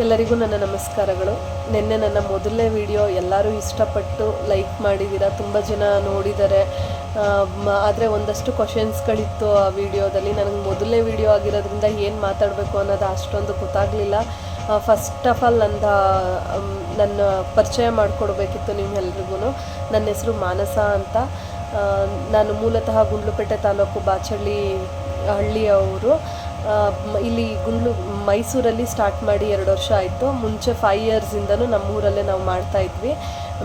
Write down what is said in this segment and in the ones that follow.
ಎಲ್ಲರಿಗೂ ನನ್ನ ನಮಸ್ಕಾರಗಳು. ನಿನ್ನೆ ನನ್ನ ಮೊದಲನೇ ವಿಡಿಯೋ ಎಲ್ಲರೂ ಇಷ್ಟಪಟ್ಟು ಲೈಕ್ ಮಾಡಿದ್ದೀರಾ, ತುಂಬ ಜನ ನೋಡಿದ್ದಾರೆ. ಆದರೆ ಒಂದಷ್ಟು ಕ್ವಶನ್ಸ್ಗಳಿತ್ತು ಆ ವಿಡಿಯೋದಲ್ಲಿ. ನನಗೆ ಮೊದಲನೇ ವಿಡಿಯೋ ಆಗಿರೋದ್ರಿಂದ ಏನು ಮಾತಾಡಬೇಕು ಅನ್ನೋದು ಅಷ್ಟೊಂದು ಗೊತ್ತಾಗಲಿಲ್ಲ. ಫಸ್ಟ್ ಆಫ್ ಆಲ್ ನನ್ನ ಪರಿಚಯ ಮಾಡಿಕೊಡ್ಬೇಕಿತ್ತು ನಿಮ್ಮೆಲ್ರಿಗೂ. ನನ್ನ ಹೆಸರು ಮಾನಸ ಅಂತ. ನಾನು ಮೂಲತಃ ಗುಂಡ್ಲುಪೇಟೆ ತಾಲೂಕು ಬಾಚಹಳ್ಳಿ ಹಳ್ಳಿಯವರು. ಇಲ್ಲಿ ಮೈಸೂರಲ್ಲಿ ಸ್ಟಾರ್ಟ್ ಮಾಡಿ 2 ವರ್ಷ ಆಯಿತು. ಮುಂಚೆ 5 ಇಯರ್ಸಿಂದನೂ ನಮ್ಮೂರಲ್ಲೇ ನಾವು ಮಾಡ್ತಾಯಿದ್ವಿ.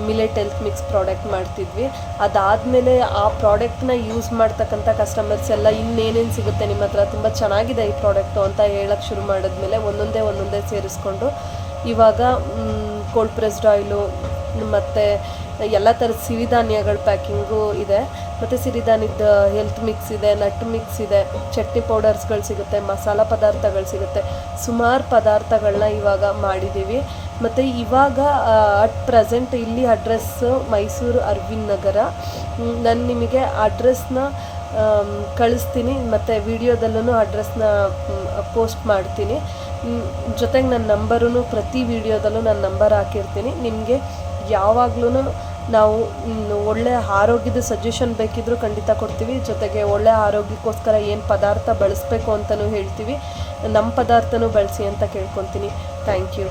ಮಿಲೆಟ್ ಹೆಲ್ತ್ ಮಿಕ್ಸ್ ಪ್ರಾಡಕ್ಟ್ ಮಾಡ್ತಿದ್ವಿ. ಅದಾದಮೇಲೆ ಆ ಪ್ರಾಡಕ್ಟ್ನ ಯೂಸ್ ಮಾಡ್ತಕ್ಕಂಥ ಕಸ್ಟಮರ್ಸ್ ಎಲ್ಲ ಇನ್ನೇನೇನು ಸಿಗುತ್ತೆ ನಿಮ್ಮ ಹತ್ರ, ತುಂಬ ಚೆನ್ನಾಗಿದೆ ಈ ಪ್ರಾಡಕ್ಟು ಅಂತ ಹೇಳೋಕ್ಕೆ ಶುರು ಮಾಡಿದ್ಮೇಲೆ ಒಂದೊಂದೇ ಸೇರಿಸ್ಕೊಂಡು ಇವಾಗ ಕೋಲ್ಡ್ ಪ್ರೆಸ್ಡ್ ಆಯಿಲು ಮತ್ತು ಎಲ್ಲ ಥರದ ಸಿರಿಧಾನ್ಯಗಳ ಪ್ಯಾಕಿಂಗು ಇದೆ. ಮತ್ತು ಸಿರಿಧಾನ್ಯದ ಹೆಲ್ತ್ ಮಿಕ್ಸ್ ಇದೆ, ನಟ್ ಮಿಕ್ಸ್ ಇದೆ, ಚಟ್ನಿ ಪೌಡರ್ಸ್ಗಳು ಸಿಗುತ್ತೆ, ಮಸಾಲ ಪದಾರ್ಥಗಳು ಸಿಗುತ್ತೆ. ಸುಮಾರು ಪದಾರ್ಥಗಳನ್ನ ಇವಾಗ ಮಾಡಿದ್ದೀವಿ. ಮತ್ತು ಇವಾಗ ಅಟ್ ಪ್ರೆಸೆಂಟ್ ಇಲ್ಲಿ ಅಡ್ರೆಸ್ಸು ಮೈಸೂರು ಅರವಿಂದ್ ನಗರ. ನಾನು ನಿಮಗೆ ಅಡ್ರೆಸ್ನ ಕಳಿಸ್ತೀನಿ ಮತ್ತು ವಿಡಿಯೋದಲ್ಲೂ ಅಡ್ರೆಸ್ನ ಪೋಸ್ಟ್ ಮಾಡ್ತೀನಿ. ಜೊತೆಗೆ ನನ್ನ ನಂಬರೂ ಪ್ರತಿ ವಿಡಿಯೋದಲ್ಲೂ ನನ್ನ ನಂಬರ್ ಹಾಕಿರ್ತೀನಿ. ನಿಮಗೆ ಯಾವಾಗಲೂ ನಾವು ಒಳ್ಳೆಯ ಆರೋಗ್ಯದ ಸಜೆಷನ್ ಬೇಕಿದ್ದರೂ ಖಂಡಿತ ಕೊಡ್ತೀವಿ. ಜೊತೆಗೆ ಒಳ್ಳೆಯ ಆರೋಗ್ಯಕ್ಕೋಸ್ಕರ ಏನು ಪದಾರ್ಥ ಬಳಸಬೇಕು ಅಂತಲೂ ಹೇಳ್ತೀವಿ. ನಮ್ಮ ಪದಾರ್ಥನೂ ಬಳಸಿ ಅಂತ ಕೇಳ್ಕೊತೀನಿ. Thank you.